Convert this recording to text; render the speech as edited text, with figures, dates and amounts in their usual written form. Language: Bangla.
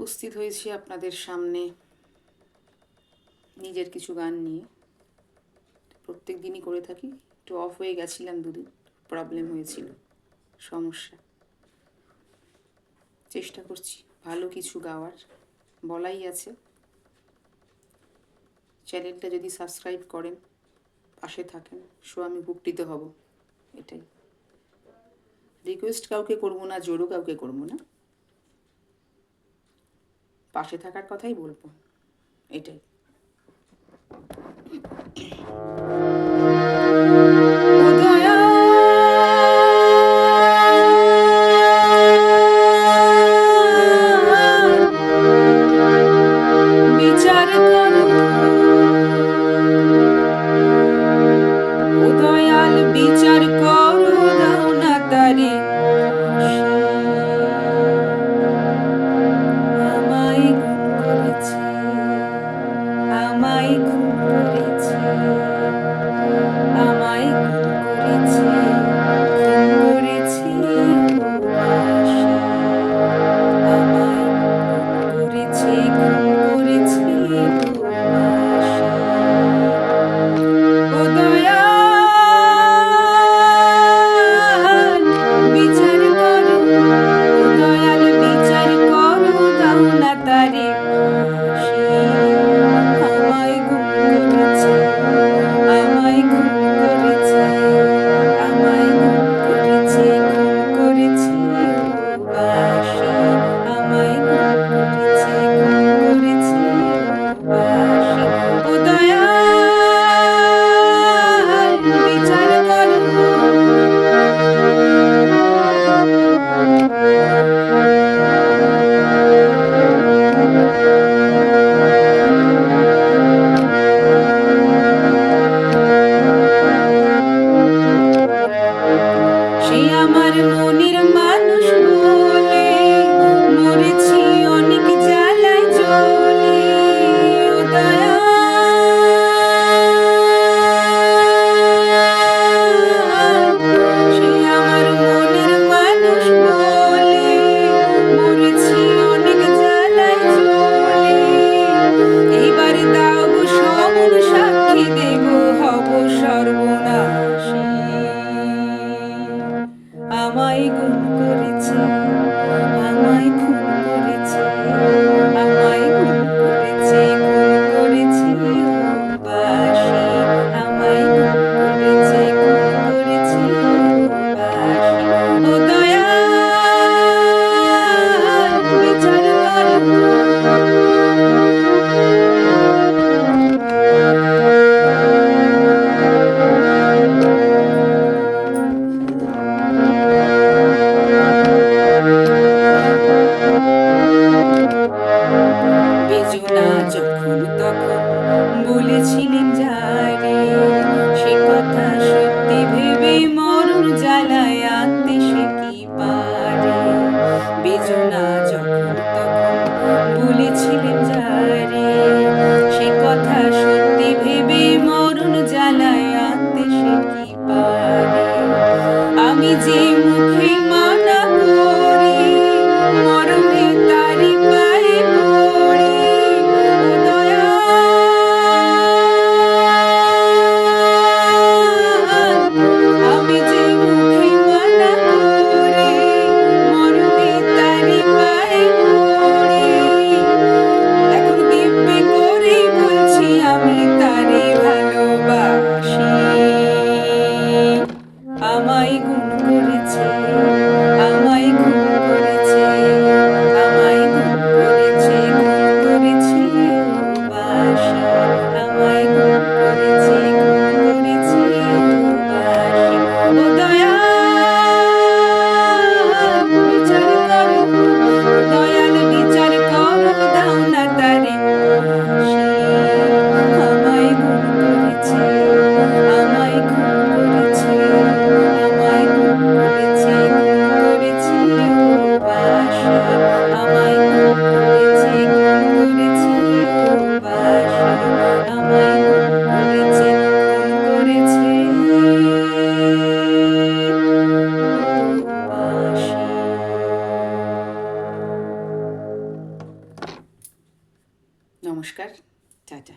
উপস্থিত হয়েছি আপনাদের সামনে নিজের কিছু গান নিয়ে। প্রত্যেক দিনই করে থাকি, একটু অফ হয়ে গেছিলাম, দুদিন প্রবলেম হয়েছিল, সমস্যা। চেষ্টা করছি ভালো কিছু গাওয়ার, বলাই আছে। চ্যানেলটা যদি সাবস্ক্রাইব করেন, পাশে থাকেন, আমি উপকৃত হব, এটাই। রিকোয়েস্ট কাউকে করবো না, জোরও কাউকে করবো না, পাশে থাকার কথাই বলবো, এটাই। বিচার করো দাও না তারে, আমায় খুন করেছে, আমায় খুন করেছে, আমায় খুন করেছে, খুন করেছে ভালোবাসি, আমায় খুন করেছে, খুন করেছে ভালোবাসি। ও দয়াল বিচার করো, ও দয়াল বিচার করো দাও না তারে, আমায় খুন করেছে, আমায় খুন করেছে, আমায় খুন করেছে, খুন করেছে বাসি, আমায় খুন করেছে, খুন করেছে বাসি। ও দয়াল বিচার করো, সে আমার মনের মানুষ বলে মরেছি অনেক জ্বালায় জ্বলে। ও দয়াল, সে আমার মনের মানুষ বলে মরেছি অনেক জ্বালায় জ্বলে। এইবার দাও গো সমন সাক্ষী, দেব হব সর্বনাশী, আমায় খুন করেছে, আমায় খুন করেছে, আমায় খুন করেছে, খুন করেছে বাসি, আমায় খুন করেছে, খুন করেছে বাসি। ও দয়াল বিচার করো, নমস্কার, টাটা।